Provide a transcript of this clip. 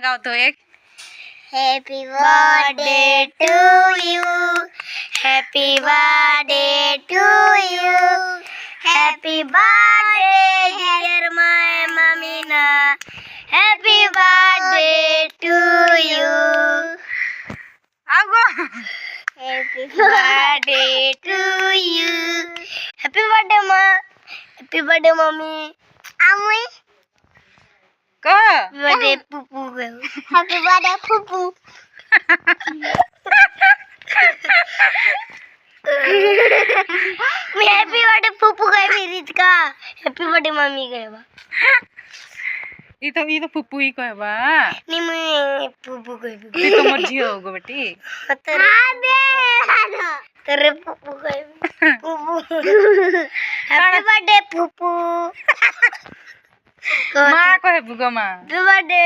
गाओ तो एक Happy birthday to you. Happy birthday to you. Happy birthday dear my mamina. Happy birthday to you. आगो Happy birthday to you. Happy birthday ma. Happy birthday mommy. Amui. को Happy birthday pupu. Happy birthday pupu. मैं happy birthday पुप्पू गए मेरी का happy birthday mummy गए बा ई तो फुप्पू ही कहबा नहीं मैं पुप्पू गए ती तो मोर झियो होगो बेटी तेरे पुप्पू गए पुप्पू हैप्पी बर्थडे पुप्पू मां कहे बुगो मां हैप्पी बर्थडे